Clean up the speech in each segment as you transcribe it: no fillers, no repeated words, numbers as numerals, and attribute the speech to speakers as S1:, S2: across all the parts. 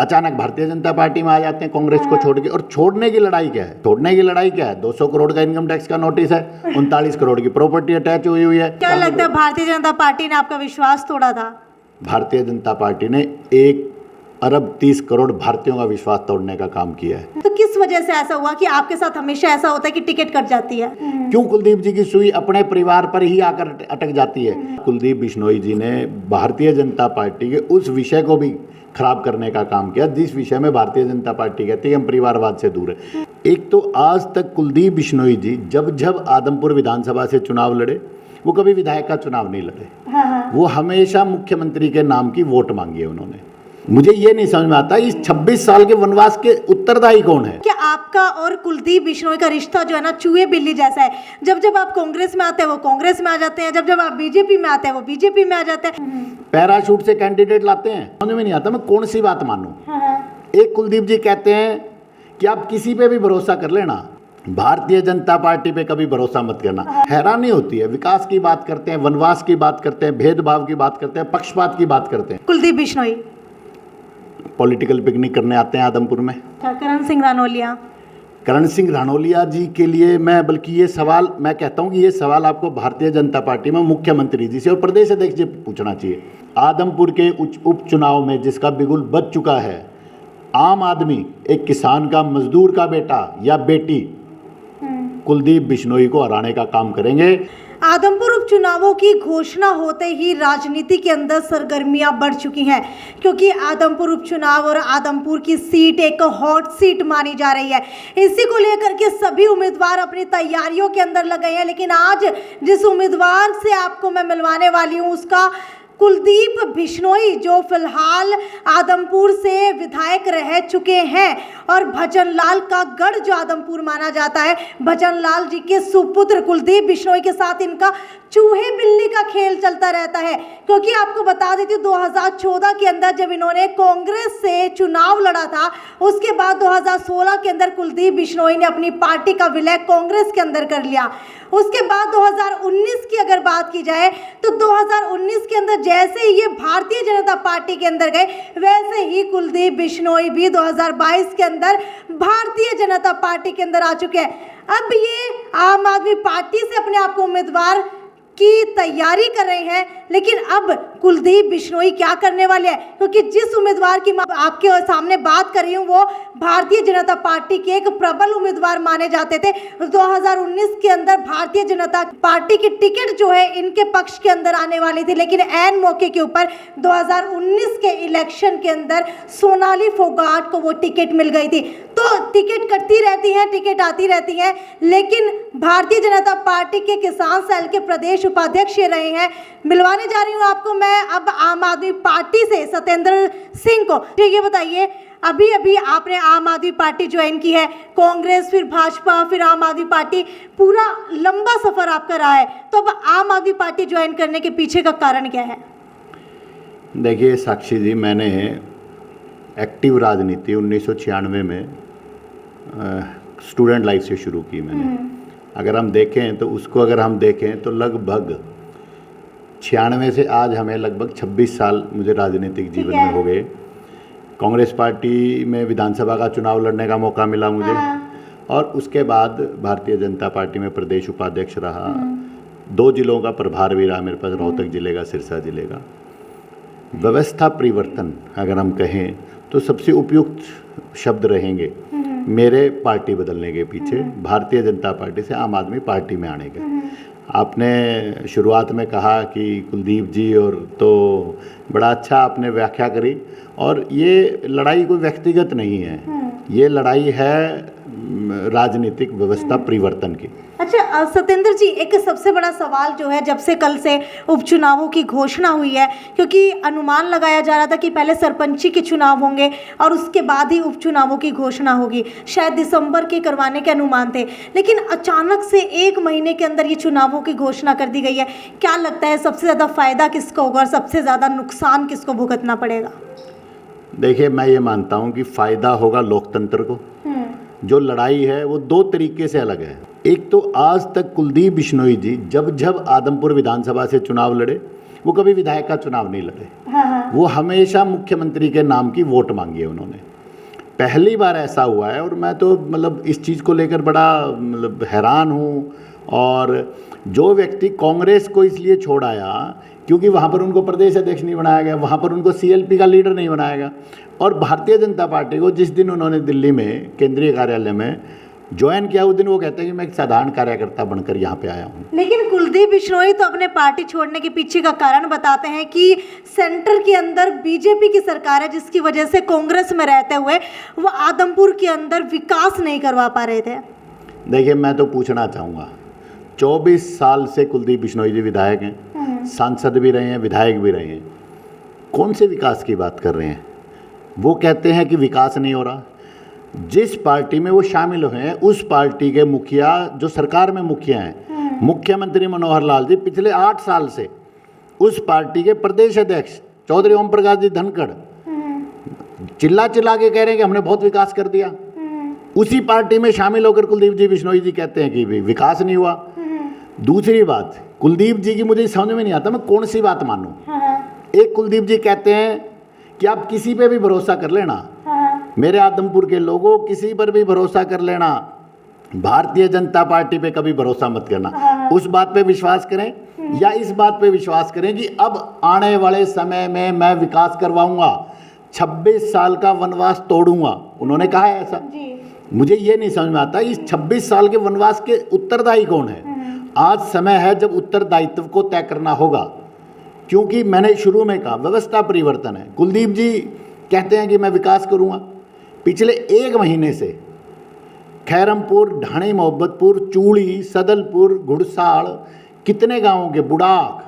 S1: अचानक भारतीय जनता पार्टी में आ जाते हैं कांग्रेस को छोड़ के। और छोड़ने की लड़ाई क्या है? छोड़ने की लड़ाई क्या है? 200 करोड़ का इनकम टैक्स का नोटिस है, 39 करोड़ की प्रॉपर्टी अटैच हुई हुई है।
S2: क्या लगता है भारतीय जनता पार्टी ने आपका विश्वास तोड़ा था?
S1: भारतीय जनता पार्टी ने 1 अरब 30 करोड़ भारतीयों का विश्वास तोड़ने का काम किया है।
S2: तो किस वजह से ऐसा हुआ कि आपके साथ हमेशा ऐसा होता है कि टिकट कट जाती है?
S1: क्यों कुलदीप जी की सुई अपने परिवार पर ही आकर अटक जाती है? कुलदीप बिश्नोई जी ने भारतीय जनता पार्टी के उस विषय को भी खराब करने का काम किया जिस विषय में भारतीय जनता पार्टी कहती है हम परिवारवाद से दूर है। एक तो आज तक कुलदीप बिश्नोई जी जब आदमपुर विधानसभा से चुनाव लड़े वो कभी विधायक का चुनाव नहीं लड़े। वो हमेशा मुख्यमंत्री के नाम की वोट मांगी है उन्होंने। मुझे ये नहीं समझ में आता इस 26 साल के वनवास के उत्तरदायी कौन है?
S2: क्या आपका और कुलदीप बिश्नोई का रिश्ता जो है ना चूहे बिल्ली जैसा है? जब आप कांग्रेस में आते हैं वो कांग्रेस में आ जाते हैं, जब आप बीजेपी में आते हैं वो बीजेपी में आ जाते हैं।
S1: पैराशूट से कैंडिडेट लाते हैं, समझ में नहीं आता मैं कौन सी बात मानूं। एक कुलदीप जी कहते हैं कि आप किसी पे भी भरोसा कर लेना, भारतीय जनता पार्टी पे कभी भरोसा मत करना। हैरानी होती है, विकास की बात करते हैं, वनवास की बात करते हैं, भेदभाव की बात करते हैं, पक्षपात की बात करते हैं।
S2: कुलदीप बिश्नोई
S1: पॉलिटिकल पिकनिक करने आते हैं आदमपुर में।
S2: करण सिंह रानौलिया,
S1: करण सिंह रानौलिया जी के लिए मैं बल्कि ये सवाल मैं कहता हूँ कि ये सवाल आपको भारतीय जनता पार्टी में मुख्यमंत्री जी से और प्रदेश अध्यक्ष जी पूछना चाहिए। आदमपुर के उपचुनाव में जिसका बिगुल बज चुका है, आम आदमी एक किसान का, मजदूर का बेटा या बेटी कुलदीप बिश्नोई को हराने का काम करेंगे।
S2: आदमपुर उपचुनावों की घोषणा होते ही राजनीति के अंदर सरगर्मियां बढ़ चुकी हैं, क्योंकि आदमपुर उपचुनाव और आदमपुर की सीट एक हॉट सीट मानी जा रही है। इसी को लेकर के सभी उम्मीदवार अपनी तैयारियों के अंदर लगे हैं। लेकिन आज जिस उम्मीदवार से आपको मैं मिलवाने वाली हूं उसका कुलदीप बिश्नोई, जो फिलहाल आदमपुर से विधायक रह चुके हैं और भजनलाल का गढ़ जो आदमपुर माना जाता है, भजनलाल जी के सुपुत्र कुलदीप बिश्नोई के साथ इनका चूहे बिल्ली का खेल चलता रहता है। क्योंकि आपको बता देती हूँ 2014 के अंदर जब इन्होंने कांग्रेस से चुनाव लड़ा था, उसके बाद 2016 के अंदर कुलदीप बिश्नोई ने अपनी पार्टी का विलय कांग्रेस के अंदर कर लिया। उसके बाद 2019 की अगर बात की जाए तो 2019 के अंदर जैसे ही ये भारतीय जनता पार्टी के अंदर गए, वैसे ही कुलदीप बिश्नोई भी 2022 के अंदर भारतीय जनता पार्टी के अंदर आ चुके हैं। अब ये आम आदमी पार्टी से अपने आप को उम्मीदवार की तैयारी कर रहे हैं, लेकिन अब कुलदीप बिश्नोई क्या करने वाले हैं? क्योंकि जिस उम्मीदवार की मैं आपके सामने बात कर रही हूँ वो भारतीय जनता पार्टी के एक प्रबल उम्मीदवार माने जाते थे। 2019 के अंदर भारतीय जनता पार्टी की टिकट जो है इनके पक्ष के अंदर आने वाली थी, लेकिन ऐन मौके के ऊपर 2019 के इलेक्शन के अंदर सोनाली फोगाट को वो टिकट मिल गई थी। तो टिकट कटती रहती है, टिकट आती रहती है, लेकिन भारतीय जनता पार्टी के किसान सेल के प्रदेश उपाध्यक्ष रहे हैं। मिलवाने जा रही हूँ आपको मैं अब आम आदमी पार्टी से सत्येंद्र सिंह को। तो ये बताइए, अभी अभी आपने आम आदमी पार्टी ज्वाइन की है, कांग्रेस फिर भाजपा फिर आम आदमी पार्टी, पूरा लंबा सफर आपका रहा है, तो अब आम आदमी पार्टी ज्वाइन करने के पीछे का कारण क्या है?
S1: देखिए साक्षी जी, मैंने एक्टिव राजनीति 1996 में स्टूडेंट लाइफ से शुरू की मैंने। अगर हम देखें तो उसको अगर हम देखें तो लगभग 96 से आज हमें लगभग 26 साल मुझे राजनीतिक जीवन में हो गए। कांग्रेस पार्टी में विधानसभा का चुनाव लड़ने का मौका मिला मुझे, और उसके बाद भारतीय जनता पार्टी में प्रदेश उपाध्यक्ष रहा। 2 जिलों का प्रभार भी रहा मेरे पास, रोहतक जिले का, सिरसा जिले का। व्यवस्था परिवर्तन अगर हम कहें तो सबसे उपयुक्त शब्द रहेंगे मेरे पार्टी बदलने के पीछे, भारतीय जनता पार्टी से आम आदमी पार्टी में आने के। आपने शुरुआत में कहा कि कुलदीप जी, और तो बड़ा अच्छा आपने व्याख्या करी, और ये लड़ाई कोई व्यक्तिगत नहीं है, ये लड़ाई है राजनीतिक व्यवस्था परिवर्तन की।
S2: अच्छा सत्येंद्र जी, एक सबसे बड़ा सवाल जो है जब से कल से उपचुनावों की घोषणा हुई है, क्योंकि अनुमान लगाया जा रहा था कि पहले सरपंची के चुनाव होंगे और उसके बाद ही उपचुनावों की घोषणा होगी, शायद दिसंबर के करवाने के अनुमान थे, लेकिन अचानक से 1 महीने के अंदर ये चुनावों की घोषणा कर दी गई है। क्या लगता है सबसे ज़्यादा फायदा किसको होगा और सबसे ज़्यादा नुकसान किसको भुगतना पड़ेगा?
S1: देखिए, मैं ये मानता हूँ कि फ़ायदा होगा लोकतंत्र को। जो लड़ाई है वो 2 तरीके से अलग है। एक तो आज तक कुलदीप बिश्नोई जी जब आदमपुर विधानसभा से चुनाव लड़े वो कभी विधायक का चुनाव नहीं लड़े। वो हमेशा मुख्यमंत्री के नाम की वोट मांगी है उन्होंने। पहली बार ऐसा हुआ है और मैं तो मतलब इस चीज़ को लेकर बड़ा मतलब हैरान हूँ। और जो व्यक्ति कांग्रेस को इसलिए छोड़ आया क्योंकि वहाँ पर उनको प्रदेश अध्यक्ष नहीं बनाया गया, वहाँ पर उनको CLP का लीडर नहीं बनाया गया, और भारतीय जनता पार्टी को जिस दिन उन्होंने दिल्ली में केंद्रीय कार्यालय में ज्वाइन किया उस दिन वो कहते हैं कि मैं एक साधारण कार्यकर्ता बनकर यहाँ पे आया हूँ।
S2: लेकिन कुलदीप बिश्नोई तो अपने पार्टी छोड़ने के पीछे का कारण बताते हैं कि सेंटर के अंदर बीजेपी की सरकार है, जिसकी वजह से कांग्रेस में रहते हुए वो आदमपुर के अंदर विकास नहीं करवा पा रहे थे।
S1: देखिए, मैं तो पूछना चाहूँगा, 24 साल से कुलदीप बिश्नोई जी विधायक हैं, सांसद भी रहे हैं, विधायक भी रहे हैं, कौन से विकास की बात कर रहे हैं? वो कहते हैं कि विकास नहीं हो रहा। जिस पार्टी में वो शामिल हुए हैं उस पार्टी के मुखिया, जो सरकार में मुखिया हैं, मुख्यमंत्री मनोहर लाल जी पिछले 8 साल से उस पार्टी के प्रदेश अध्यक्ष चौधरी ओम प्रकाश जी धनखड़ चिल्ला चिल्ला के कह रहे हैं कि हमने बहुत विकास कर दिया। उसी पार्टी में शामिल होकर कुलदीप जी बिश्नोई जी कहते हैं कि विकास नहीं हुआ। दूसरी बात, कुलदीप जी की मुझे समझ में नहीं आता मैं कौन सी बात मानूं। एक कुलदीप जी कहते हैं कि आप किसी पे भी भरोसा कर लेना, मेरे आदमपुर के लोगों किसी पर भी भरोसा कर लेना, भारतीय जनता पार्टी पे कभी भरोसा मत करना। उस बात पे विश्वास करें या इस बात पे विश्वास करें कि अब आने वाले समय में मैं विकास करवाऊंगा, 26 साल का वनवास तोड़ूंगा। उन्होंने कहा है ऐसा। मुझे ये नहीं समझ में आता इस 26 साल के वनवास के उत्तरदायी कौन है। आज समय है जब उत्तरदायित्व को तय करना होगा, क्योंकि मैंने शुरू में कहा व्यवस्था परिवर्तन है। कुलदीप जी कहते हैं कि मैं विकास करूंगा। पिछले 1 महीने से खैरमपुर, ढाणी मोहब्बतपुर, चूड़ी, सदलपुर, घुड़साड़, कितने गांवों के बुढ़ाक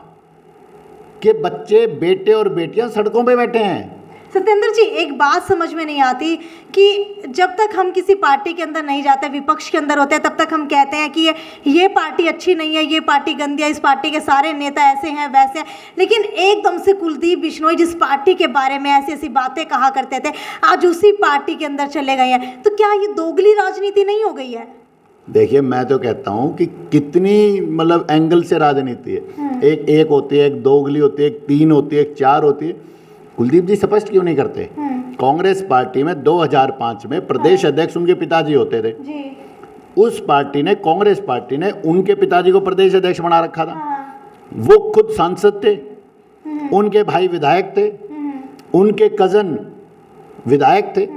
S1: के बच्चे, बेटे और बेटियां सड़कों पे बैठे हैं।
S2: सत्येंद्र जी, एक बात समझ में नहीं आती कि जब तक हम किसी पार्टी के अंदर नहीं जाते, विपक्ष के अंदर होते हैं, तब तक हम कहते हैं कि ये पार्टी अच्छी नहीं है, ये पार्टी गंदी है, इस पार्टी के सारे नेता ऐसे हैं वैसे हैं। लेकिन एकदम से कुलदीप बिश्नोई जिस पार्टी के बारे में ऐसी ऐसी बातें कहा करते थे, आज उसी पार्टी के अंदर चले गए हैं। तो क्या ये दोगली राजनीति नहीं हो गई है?
S1: देखिए, मैं तो कहता हूँ कि कितनी मतलब एंगल से राजनीति है। एक होती है, एक दोगली होती है, एक 3 होती है, एक 4 होती है। कुलदीप जी स्पष्ट क्यों नहीं करते? कांग्रेस पार्टी में 2005 में प्रदेश अध्यक्ष उनके पिताजी होते थे जी। उस पार्टी ने, कांग्रेस पार्टी ने उनके पिताजी को प्रदेश अध्यक्ष बना रखा था। वो खुद सांसद थे, उनके भाई विधायक थे, उनके कजन विधायक थे।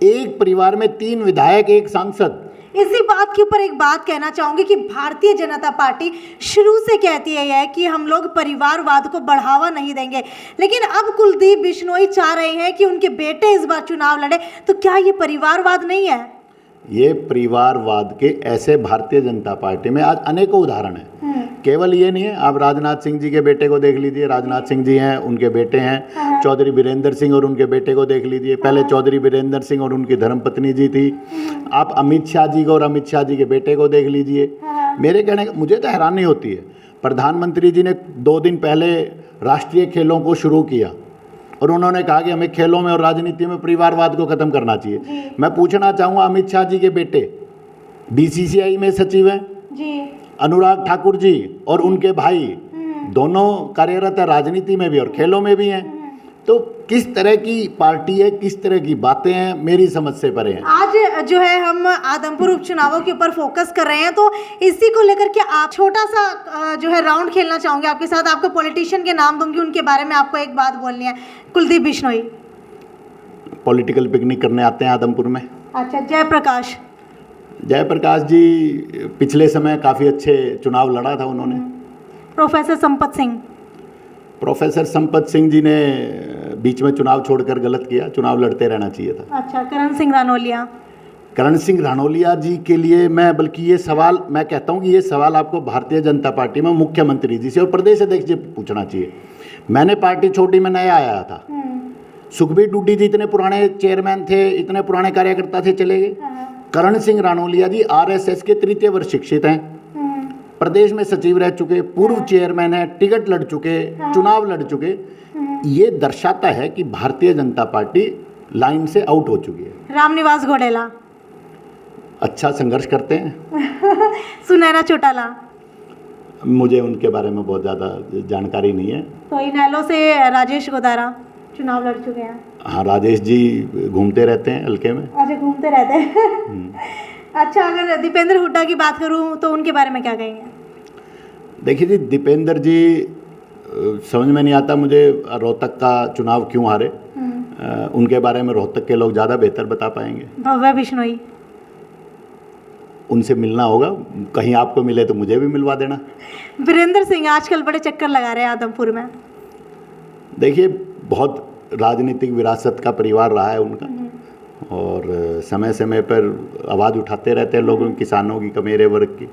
S1: एक परिवार में 3 विधायक, 1 सांसद।
S2: इसी बात के ऊपर एक बात कहना चाहूंगी कि भारतीय जनता पार्टी शुरू से कहती है कि हम लोग परिवारवाद को बढ़ावा नहीं देंगे, लेकिन अब कुलदीप बिश्नोई चाह रहे हैं कि उनके बेटे इस बार चुनाव लड़े। तो क्या ये परिवारवाद नहीं है?
S1: ये परिवारवाद के ऐसे भारतीय जनता पार्टी में आज अनेकों उदाहरण हैं। केवल ये नहीं है, आप राजनाथ सिंह जी के बेटे को देख लीजिए। राजनाथ सिंह जी हैं, उनके बेटे हैं चौधरी बीरेंद्र सिंह और उनके बेटे को देख लीजिए। पहले चौधरी बीरेंद्र सिंह और उनकी धर्मपत्नी जी थी। आप अमित शाह जी को और अमित शाह जी के बेटे को देख लीजिए। मेरे कहने का मुझे तो हैरानी होती है, प्रधानमंत्री जी ने 2 दिन पहले राष्ट्रीय खेलों को शुरू किया और उन्होंने कहा कि हमें खेलों में और राजनीति में परिवारवाद को खत्म करना चाहिए। मैं पूछना चाहूँगा, अमित शाह जी के बेटे BCCI में सचिव हैं जी, अनुराग ठाकुर जी और उनके भाई दोनों कार्यरत है राजनीति में भी और खेलों में भी हैं। तो किस तरह की पार्टी है, किस तरह की बातें हैं, मेरी समझ से परे हैं।
S2: आज जो है हम आदमपुर उपचुनावों के ऊपर फोकस कर रहे हैं, तो इसी को लेकर के आप छोटा सा जो है राउंड खेलना चाहूँगी आपके साथ। आपको पॉलिटिशियन के नाम दूंगी, उनके बारे में आपको एक बात बोलनी है। कुलदीप बिश्नोई
S1: पॉलिटिकल पिकनिक करने आते हैं आदमपुर में।
S2: अच्छा, जयप्रकाश
S1: जयप्रकाश जी पिछले समय काफ़ी अच्छे चुनाव लड़ा था उन्होंने।
S2: प्रोफेसर
S1: संपत सिंह जी ने बीच में चुनाव छोड़कर गलत किया, चुनाव लड़ते रहना चाहिए था।
S2: अच्छा, करण सिंह रानौलिया जी के लिए बल्कि ये सवाल मैं कहता हूँ कि ये सवाल आपको भारतीय जनता पार्टी में मुख्यमंत्री जी से और प्रदेश अध्यक्ष जी पूछना चाहिए। मैंने पार्टी छोटी में नया आया था, सुखबीर डूडी जी इतने पुराने चेयरमैन थे, इतने पुराने कार्यकर्ता थे, चले गए। करण सिंह रानौलिया जी RSS के 3य वर्ष शिक्षित हैं, प्रदेश में सचिव रह चुके, पूर्व चेयरमैन है, टिकट लड़ चुके, चुनाव लड़ चुके। ये दर्शाता है कि भारतीय जनता पार्टी लाइन से आउट हो चुकी है। रामनिवास घोडेला
S1: अच्छा संघर्ष करते हैं।
S2: सुनैना चौटाला
S1: मुझे उनके बारे में बहुत ज़्यादा जानकारी नहीं है।
S2: तो इनेलो से राजेश गोदारा चुनाव लड़ चुके हैं।
S1: हाँ, राजेश जी घूमते रहते हैं हल्के में।
S2: अच्छा, घूमते रहते हैं। अच्छा, अगर दीपेंद्र हुड्डा की बात करूं तो उनके बारे में क्या कहेंगे?
S1: देखिए जी, दीपेंद्र जी समझ में नहीं आता मुझे रोहतक का चुनाव क्यों हारे। उनके बारे में रोहतक के लोग ज़्यादा बेहतर बता पाएंगे।
S2: भव्य बिश्नोई,
S1: उनसे मिलना होगा, कहीं आपको मिले तो मुझे भी मिलवा देना।
S2: वीरेंद्र सिंह आजकल बड़े चक्कर लगा रहे हैं आदमपुर में।
S1: देखिए, बहुत राजनीतिक विरासत का परिवार रहा है उनका, और समय समय पर आवाज़ उठाते रहते हैं लोगों, किसानों की, कमेरे वर्ग की।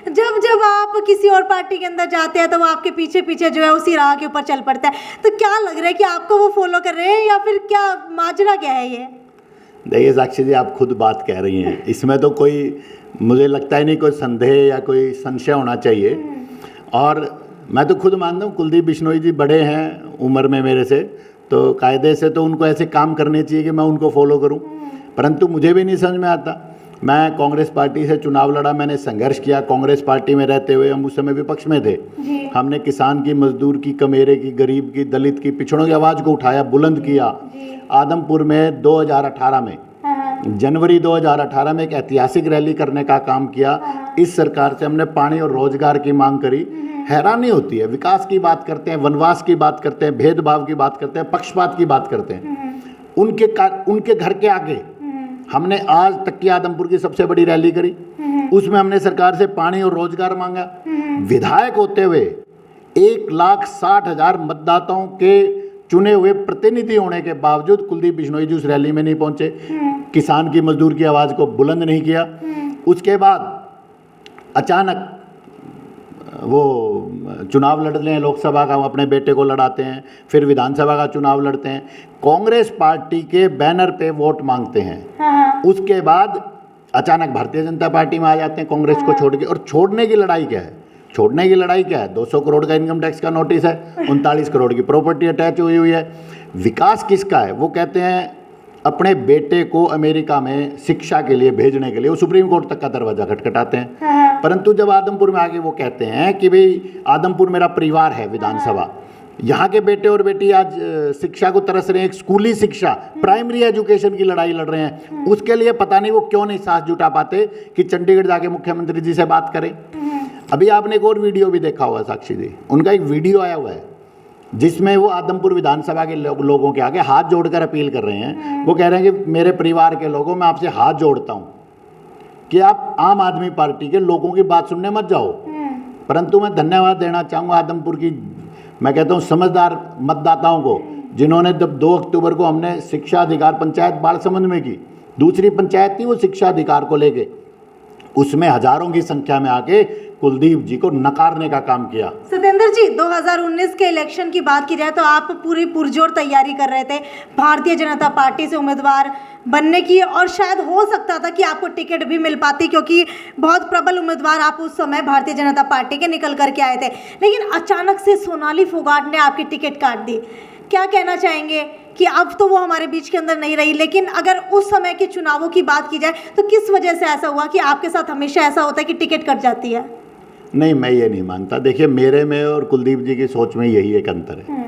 S2: जब जब आप किसी और पार्टी के अंदर जाते हैं तो वो आपके पीछे पीछे जो है उसी राह के ऊपर चल पड़ता है, तो क्या लग रहा है कि आपको वो फॉलो कर रहे हैं या फिर क्या माजरा क्या है ये?
S1: देखिए साक्षी जी, आप खुद बात कह रही हैं, इसमें तो कोई, मुझे लगता ही नहीं कोई संदेह या कोई संशय होना चाहिए। और मैं तो खुद मानता हूँ कुलदीप बिश्नोई जी बड़े हैं उम्र में मेरे से, तो कायदे से तो उनको ऐसे काम करने चाहिए कि मैं उनको फॉलो करूँ, परंतु मुझे भी नहीं समझ में आता। मैं कांग्रेस पार्टी से चुनाव लड़ा, मैंने संघर्ष किया कांग्रेस पार्टी में रहते हुए। हम उस समय विपक्ष में थे। हमने किसान की, मजदूर की, कमेरे की, गरीब की, दलित की, पिछड़ों की आवाज़ को उठाया, बुलंद किया। आदमपुर में 2018 में, जनवरी 2018 में एक ऐतिहासिक रैली करने का काम किया। इस सरकार से हमने पानी और रोजगार की मांग करी। हैरानी होती है, विकास की बात करते हैं, वनवास की बात करते हैं, भेदभाव की बात करते हैं, पक्षपात की बात करते हैं। उनके घर के आगे हमने आज तक की आदमपुर की सबसे बड़ी रैली करी, उसमें हमने सरकार से पानी और रोजगार मांगा। विधायक होते हुए 1,60,000 मतदाताओं के चुने हुए प्रतिनिधि होने के बावजूद कुलदीप बिश्नोई जी उस रैली में नहीं पहुंचे, किसान की, मजदूर की आवाज़ को बुलंद नहीं किया। उसके बाद अचानक वो चुनाव लड़ते हैं लोकसभा का, वो अपने बेटे को लड़ाते हैं, फिर विधानसभा का चुनाव लड़ते हैं, कांग्रेस पार्टी के बैनर पे वोट मांगते हैं। उसके बाद अचानक भारतीय जनता पार्टी में आ जाते हैं कांग्रेस को छोड़ के। और छोड़ने की लड़ाई क्या है? छोड़ने की लड़ाई क्या है? 200 करोड़ का इनकम टैक्स का नोटिस है, 39 करोड़ की प्रॉपर्टी अटैच हुई हुई है। विकास किसका है? वो कहते हैं अपने बेटे को अमेरिका में शिक्षा के लिए भेजने के लिए वो सुप्रीम कोर्ट तक का दरवाजा खटखटाते हैं। परंतु जब आदमपुर में आके वो कहते हैं कि भाई आदमपुर मेरा परिवार है, विधानसभा, यहाँ के बेटे और बेटी आज शिक्षा को तरस रहे हैं, एक स्कूली शिक्षा, प्राइमरी एजुकेशन की लड़ाई लड़ रहे हैं। उसके लिए पता नहीं वो क्यों नहीं साथ जुटा पाते कि चंडीगढ़ जाके मुख्यमंत्री जी से बात करें। अभी आपने एक और वीडियो भी देखा होगा साक्षी जी, उनका एक वीडियो आया हुआ है जिसमें वो आदमपुर विधानसभा के लोगों के आगे हाथ जोड़कर अपील कर रहे हैं। वो कह रहे हैं कि मेरे परिवार के लोगों, मैं आपसे हाथ जोड़ता हूं कि आप आम आदमी पार्टी के लोगों की बात सुनने मत जाओ। परंतु मैं धन्यवाद देना चाहूँगा आदमपुर की, मैं कहता हूँ समझदार मतदाताओं को, जिन्होंने जब 2 अक्टूबर को हमने शिक्षा अधिकार पंचायत बालसमंद में की, दूसरी पंचायत थी वो शिक्षा अधिकार को लेके, उसमें हजारों की संख्या में आके कुलदीप जी को नकारने का काम किया।
S2: सत्येंद्र जी, 2019 के इलेक्शन की बात की जाए तो आप पूरी पुरजोर तैयारी कर रहे थे भारतीय जनता पार्टी से उम्मीदवार बनने की, और शायद हो सकता था कि आपको टिकट भी मिल पाती, क्योंकि बहुत प्रबल उम्मीदवार आप उस समय भारतीय जनता पार्टी के निकल करके आए थे। लेकिन अचानक से सोनाली फोगाट ने आपकी टिकट काट दी। क्या कहना चाहेंगे कि अब तो वो हमारे बीच के अंदर नहीं रही, लेकिन अगर उस समय के चुनावों की बात की जाए तो किस वजह से ऐसा हुआ कि आपके साथ हमेशा ऐसा होता है कि टिकट कट जाती है?
S1: नहीं, मैं ये नहीं मानता। देखिए, मेरे में और कुलदीप जी की सोच में यही एक अंतर है।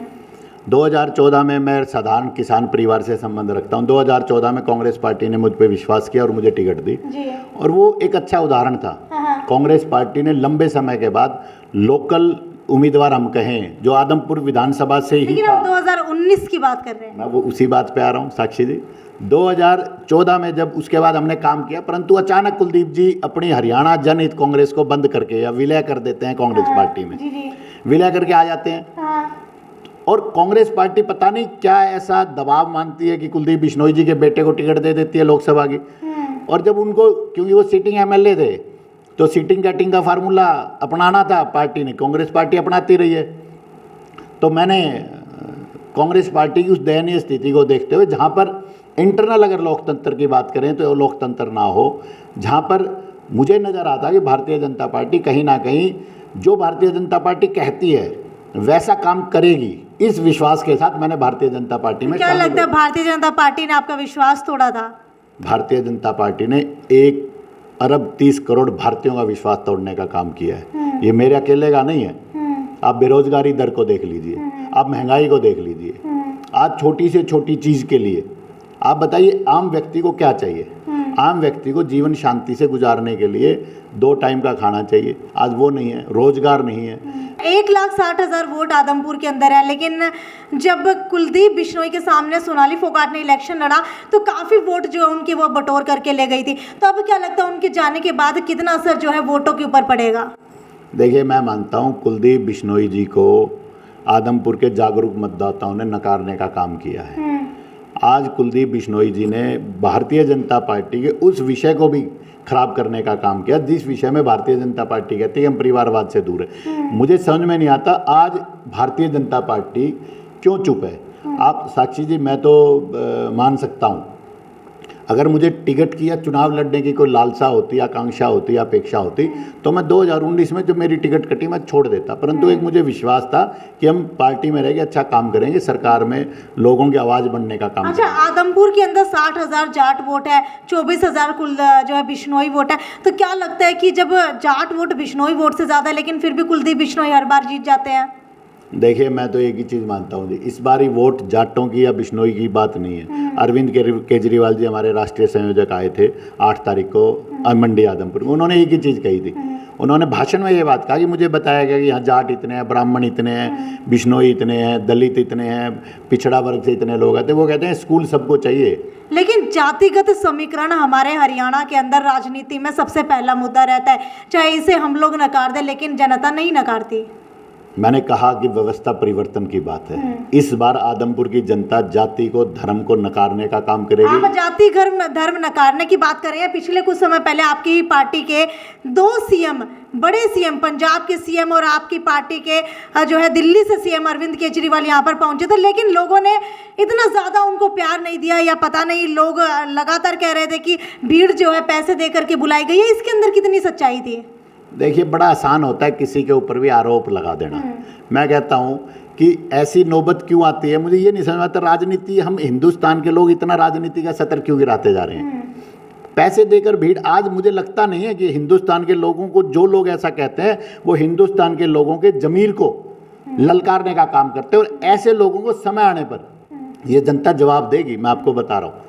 S1: 2014 में मैं साधारण किसान परिवार से संबंध रखता हूँ। 2014 में कांग्रेस पार्टी ने मुझ पर विश्वास किया और मुझे टिकट दी, और वो एक अच्छा उदाहरण था। कांग्रेस पार्टी ने लंबे समय के बाद लोकल उम्मीदवार, हम कहें, जो आदमपुर विधानसभा से ही
S2: लेकिन हम 2019 की बात कर रहे हैं।
S1: मैं वो उसी बात पे आ रहा हूँ साक्षी जी। 2014 में जब उसके बाद हमने काम किया, परंतु अचानक कुलदीप जी अपनी हरियाणा जनहित कांग्रेस को बंद करके या विलय कर देते हैं कांग्रेस पार्टी में, विलय करके आ जाते हैं। और कांग्रेस पार्टी पता नहीं क्या ऐसा दबाव मानती है कि कुलदीप बिश्नोई जी के बेटे को टिकट दे देती है लोकसभा की। और जब उनको, क्योंकि वो सिटिंग एमएलए थे, तो सीटिंग कैटिंग का फार्मूला अपनाना था पार्टी ने, कांग्रेस पार्टी अपनाती रही है। तो मैंने कांग्रेस पार्टी की उस दयनीय स्थिति को देखते हुए, जहाँ पर इंटरनल अगर लोकतंत्र की बात करें तो लोकतंत्र ना हो, जहाँ पर मुझे नज़र आता है कि भारतीय जनता पार्टी कहीं ना कहीं जो भारतीय जनता पार्टी कहती है वैसा काम करेगी, इस विश्वास के साथ मैंने भारतीय जनता पार्टी में।
S2: क्या लगता है भारतीय जनता पार्टी ने आपका विश्वास तोड़ा था?
S1: भारतीय जनता पार्टी ने 1 अरब 30 करोड़ भारतीयों का विश्वास तोड़ने का काम किया है। ये मेरे अकेले का नहीं है। आप बेरोजगारी दर को देख लीजिए, आप महंगाई को देख लीजिए, आज छोटी से छोटी चीज़ के लिए आप बताइए आम व्यक्ति को क्या चाहिए। आम व्यक्ति को जीवन शांति से गुजारने के लिए 2 टाइम का खाना चाहिए, आज वो नहीं है, रोजगार नहीं है।
S2: 1,60,000 वोट आदमपुर के अंदर है, लेकिन जब कुलदीप बिश्नोई के सामने सोनाली फोगाट ने इलेक्शन लड़ा तो काफ़ी वोट जो है उनके वो बटोर करके ले गई थी। तो अब क्या लगता है उनके जाने के बाद कितना असर जो है वोटों के ऊपर पड़ेगा?
S1: देखिए, मैं मानता हूँ कुलदीप बिश्नोई जी को आदमपुर के जागरूक मतदाताओं ने नकारने का काम किया है। आज कुलदीप बिश्नोई जी ने भारतीय जनता पार्टी के उस विषय को भी खराब करने का काम किया जिस विषय में भारतीय जनता पार्टी कहती है हम परिवारवाद से दूर है। मुझे समझ में नहीं आता आज भारतीय जनता पार्टी क्यों चुप है। आप साक्षी जी, मैं तो मान सकता हूँ अगर मुझे टिकट की या चुनाव लड़ने की कोई लालसा होती, आकांक्षा होती, अपेक्षा होती तो मैं 2019 में जब मेरी टिकट कटी मैं छोड़ देता। परंतु एक मुझे विश्वास था कि हम पार्टी में रहेंगे, अच्छा काम करेंगे, सरकार में लोगों की आवाज़ बनने का काम।
S2: अच्छा, आदमपुर के अंदर 60,000 जाट वोट है, 24,000 कुल जो है बिश्नोई वोट है। तो क्या लगता है कि जब जाट वोट बिश्नोई वोट से ज़्यादा है लेकिन फिर भी कुलदीप बिश्नोई हर बार जीत जाते हैं?
S1: देखिए, मैं तो एक ही चीज़ मानता हूँ जी, इस बार ही वोट जाटों की या बिश्नोई की बात नहीं है। अरविंद केजरीवाल जी हमारे राष्ट्रीय संयोजक आए थे 8 तारीख को मंडी आदमपुर में, उन्होंने एक ही चीज़ कही थी। उन्होंने भाषण में ये बात कहा कि मुझे बताया गया कि यहाँ जाट इतने हैं, ब्राह्मण इतने हैं, बिश्नोई इतने हैं, दलित इतने हैं, पिछड़ा वर्ग से इतने लोग आते हैं। वो कहते हैं स्कूल सबको चाहिए।
S2: लेकिन जातिगत समीकरण हमारे हरियाणा के अंदर राजनीति में सबसे पहला मुद्दा रहता है, चाहे इसे हम लोग नकार दें लेकिन जनता नहीं नकारती।
S1: मैंने कहा कि व्यवस्था परिवर्तन की बात है। इस बार आदमपुर की जनता जाति को, धर्म को नकारने का काम करेगी।
S2: आप जाति धर्म नकारने की बात कर रहे हैं। पिछले कुछ समय पहले आपकी ही पार्टी के 2 सीएम, बड़े सीएम, पंजाब के सीएम और आपकी पार्टी के जो है दिल्ली से सीएम अरविंद केजरीवाल यहाँ पर पहुंचे थे, लेकिन लोगों ने इतना ज़्यादा उनको प्यार नहीं दिया या पता नहीं, लोग लगातार कह रहे थे कि भीड़ जो है पैसे दे करके बुलाई गई है। इसके अंदर कितनी सच्चाई थी?
S1: देखिए, बड़ा आसान होता है किसी के ऊपर भी आरोप लगा देना। मैं कहता हूँ कि ऐसी नौबत क्यों आती है, मुझे ये नहीं समझ आता। राजनीति, हम हिंदुस्तान के लोग इतना राजनीति का सतर क्यों गिराते जा रहे हैं? पैसे देकर भीड़, आज मुझे लगता नहीं है कि हिंदुस्तान के लोगों को, जो लोग ऐसा कहते हैं वो हिंदुस्तान के लोगों के जमीर को ललकारने का काम करते हैं। और ऐसे लोगों को समय आने पर ये जनता जवाब देगी, मैं आपको बता रहा हूँ।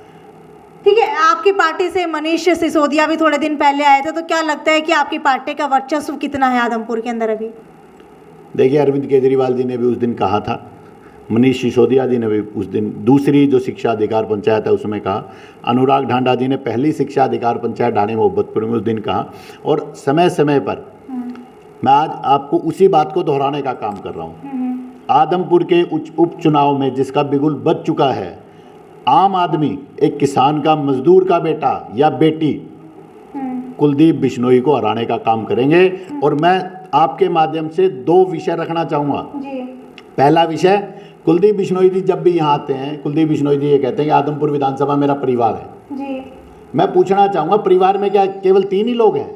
S2: ठीक है, आपकी पार्टी से मनीष सिसोदिया भी थोड़े दिन पहले आए थे, तो क्या लगता है कि आपकी पार्टी का वर्चस्व कितना है आदमपुर के अंदर अभी?
S1: देखिए, अरविंद केजरीवाल जी ने भी उस दिन कहा था, मनीष सिसोदिया जी ने भी उस दिन दूसरी जो शिक्षा अधिकार पंचायत है उसमें कहा, अनुराग ढांडा जी ने पहली शिक्षा अधिकार पंचायत ढाणी मोहब्बतपुर में उस दिन कहा। और समय समय पर मैं आज आपको उसी बात को दोहराने का काम कर रहा हूँ। आदमपुर के उपचुनाव में जिसका बिगुल बज चुका है, आम आदमी, एक किसान का, मजदूर का बेटा या बेटी कुलदीप बिश्नोई को हराने का काम करेंगे। और मैं आपके माध्यम से 2 विषय रखना चाहूँगा। पहला विषय, कुलदीप बिश्नोई जी जब भी यहाँ आते हैं, कुलदीप बिश्नोई जी ये कहते हैं कि आदमपुर विधानसभा मेरा परिवार है जी। मैं पूछना चाहूँगा, परिवार में क्या केवल 3 ही लोग हैं?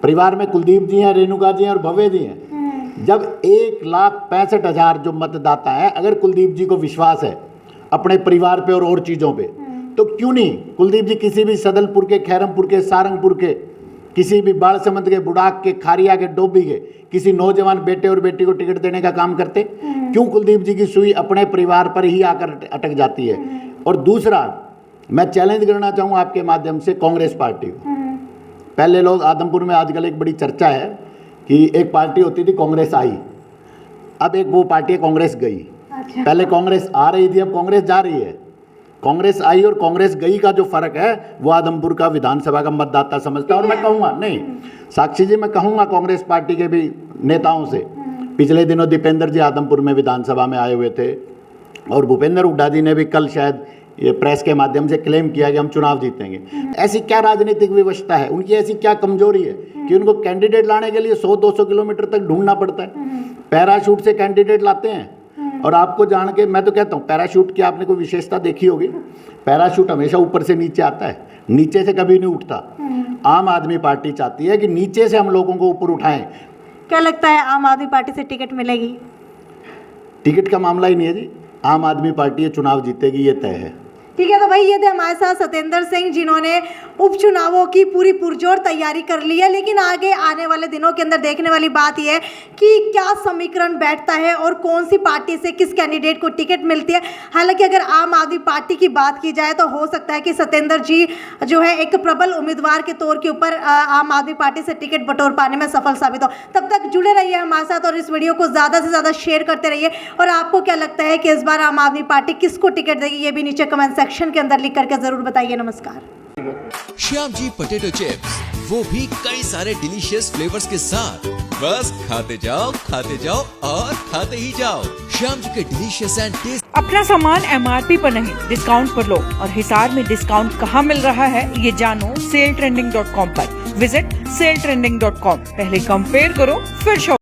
S1: परिवार में कुलदीप जी हैं, रेणुका जी हैं और भव्य जी हैं। जब 1,65,000 जो मतदाता हैं, अगर कुलदीप जी को विश्वास है अपने परिवार पे और चीज़ों पे, तो क्यों नहीं कुलदीप जी किसी भी सदलपुर के, खैरमपुर के, सारंगपुर के, किसी भी बाड़समंद के, बुढ़ाक के, खारिया के, डोभी के किसी नौजवान बेटे और बेटी को टिकट देने का काम करते? क्यों कुलदीप जी की सुई अपने परिवार पर ही आकर अटक जाती है? और दूसरा, मैं चैलेंज करना चाहूँ आपके माध्यम से कांग्रेस पार्टी को। पहले लोग आदमपुर में, आजकल एक बड़ी चर्चा है कि एक पार्टी होती थी कांग्रेस आई, अब एक वो पार्टी कांग्रेस गई। पहले कांग्रेस आ रही थी, अब कांग्रेस जा रही है। कांग्रेस आई और कांग्रेस गई का जो फर्क है वो आदमपुर का विधानसभा का मतदाता समझता है। और मैं कहूँगा, नहीं साक्षी जी, मैं कहूँगा कांग्रेस पार्टी के भी नेताओं से, पिछले दिनों दीपेंद्र जी आदमपुर में विधानसभा में आए हुए थे और भूपेंद्र हुड्डा जी ने भी कल शायद ये प्रेस के माध्यम से क्लेम किया कि हम चुनाव जीतेंगे। ऐसी क्या राजनीतिक विवशता है, उनकी ऐसी क्या कमजोरी है कि उनको कैंडिडेट लाने के लिए 100-200 किलोमीटर तक ढूंढना पड़ता है? पैराशूट से कैंडिडेट लाते हैं। और आपको जान के मैं तो कहता हूँ, पैराशूट की आपने कोई विशेषता देखी होगी? पैराशूट हमेशा ऊपर से नीचे आता है, नीचे से कभी नहीं उठता। आम आदमी पार्टी चाहती है कि नीचे से हम लोगों को ऊपर उठाएं।
S2: क्या लगता है आम आदमी पार्टी से टिकट मिलेगी?
S1: टिकट का मामला ही नहीं है जी, आम आदमी पार्टी ये चुनाव जीतेगी, ये तय है।
S2: ठीक है, तो भाई ये थे हमारे साथ सत्येंद्र सिंह, जिन्होंने उपचुनावों की पूरी पुरजोर तैयारी कर ली है। लेकिन आगे आने वाले दिनों के अंदर देखने वाली बात यह है कि क्या समीकरण बैठता है और कौन सी पार्टी से किस कैंडिडेट को टिकट मिलती है। हालांकि अगर आम आदमी पार्टी की बात की जाए तो हो सकता है कि सत्येंद्र जी जो है एक प्रबल उम्मीदवार के तौर के ऊपर आम आदमी पार्टी से टिकट बटोर पाने में सफल साबित हो। तब तक जुड़े रहिए हमारे साथ और इस वीडियो को ज़्यादा से ज़्यादा शेयर करते रहिए। और आपको क्या लगता है कि इस बार आम आदमी पार्टी किसको टिकट देगी, ये भी नीचे कमेंट सेक्शन के अंदर लिख करके जरूर बताइए। नमस्कार।
S3: श्याम जी पोटैटो चिप्स, वो भी कई सारे डिलीशियस फ्लेवर्स के साथ। बस खाते जाओ और खाते ही जाओ। श्याम जी के डिलीशियस एंड टेस्ट।
S4: अपना सामान MRP पर नहीं, डिस्काउंट पर लो। और हिसार में डिस्काउंट कहाँ मिल रहा है ये जानो सेलट्रेंडिंग.com पर। विजिट सेलट्रेंडिंग.com। पहले कंपेयर करो फिर शॉप।